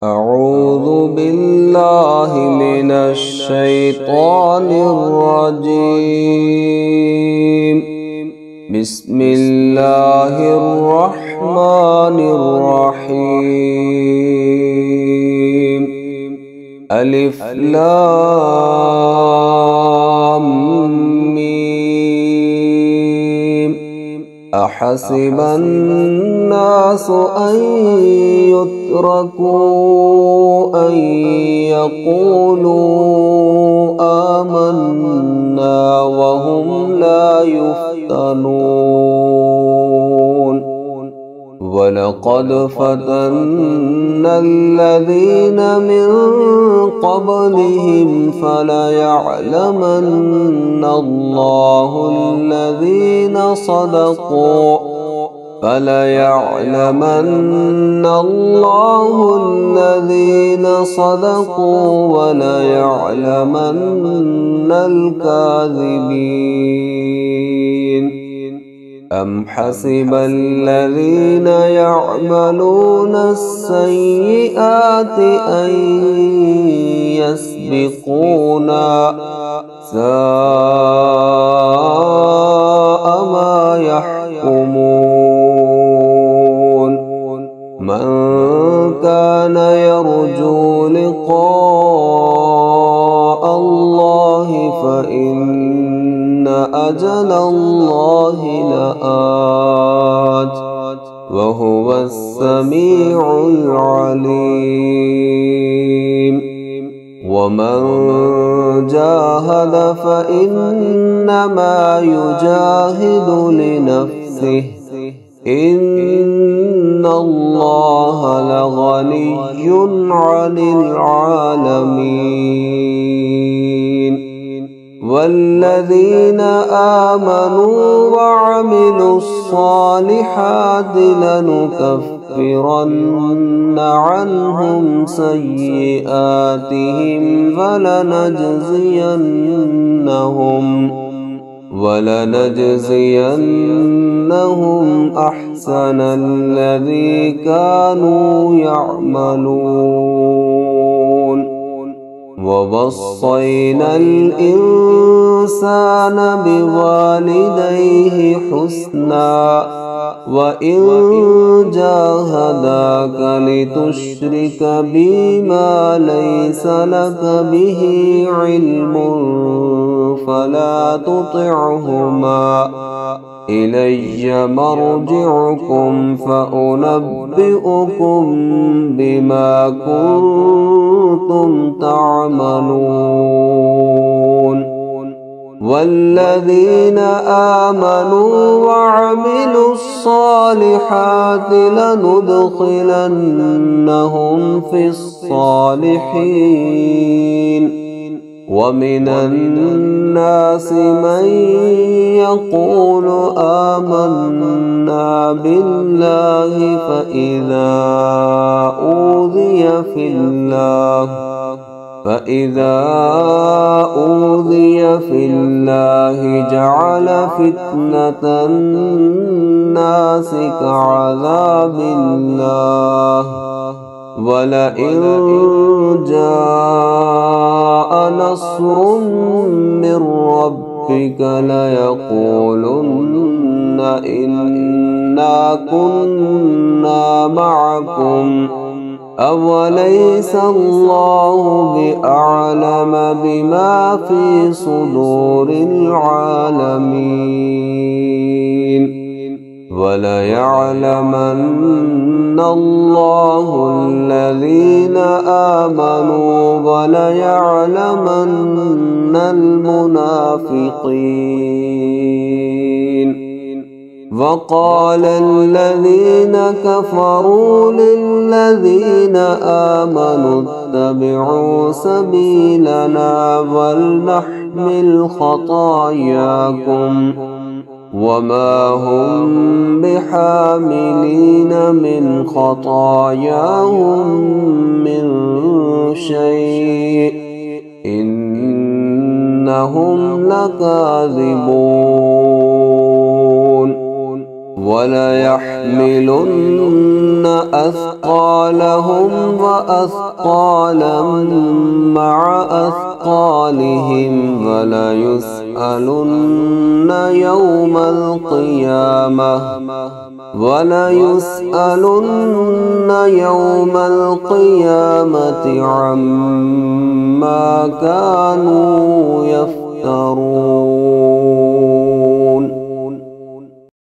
أعوذ بالله من الشيطان الرجيم. بسم الله الرحمن الرحيم. ألف لام ميم. أحسب الناس أن يتركوا أن يقولوا آمنا وهم لا يفتنون. ولقد فتنا الذين من قبلهم فليعلمن الله الذين صدقوا وليعلمن الكاذبين. أم حسب الذين يعملون السيئات أن يسبقونا ساء ما يحكمون. من كان يرجو لقاء الله فإن أجل الله لآت وهو السميع العليم. ومن جاهد فإنما يجاهد لنفسه إن الله لغني عن العالمين. والذين آمنوا وعملوا الصالحات لنكفرن عنهم سيئاتهم ولنجزينهم أحسن الذي كانوا يعملون. ووصينا الإنسان بوالديه حسنا وإن جاهداك لتشرك بي ما ليس لك به علم فلا تطعهما إلي مرجعكم فأنبئكم بما كنتم تعملون. والذين آمنوا وعملوا الصالحات لندخلنهم في الصالحين. ومن الناس من يقول آمنا بالله فإذا أوذي في الله جعل فتنة الناس كعذاب الله. ولئن جاء نصر من ربك ليقولن إنا كنا معكم أوليس الله بأعلم بما في صدور العالمين. وليعلمن الله الذين آمنوا وليعلمن المنافقين. وقال الذين كفروا للذين آمنوا اتبعوا سبيلنا ولنحمل خطاياكم وما هم بحاملين من خطاياهم من شيء إنهم لكاذبون. وليحملن أثقالهم أثقالهم وأثقالا مع أثقالهم وليسألن يوم القيامة عما كانوا يفترون.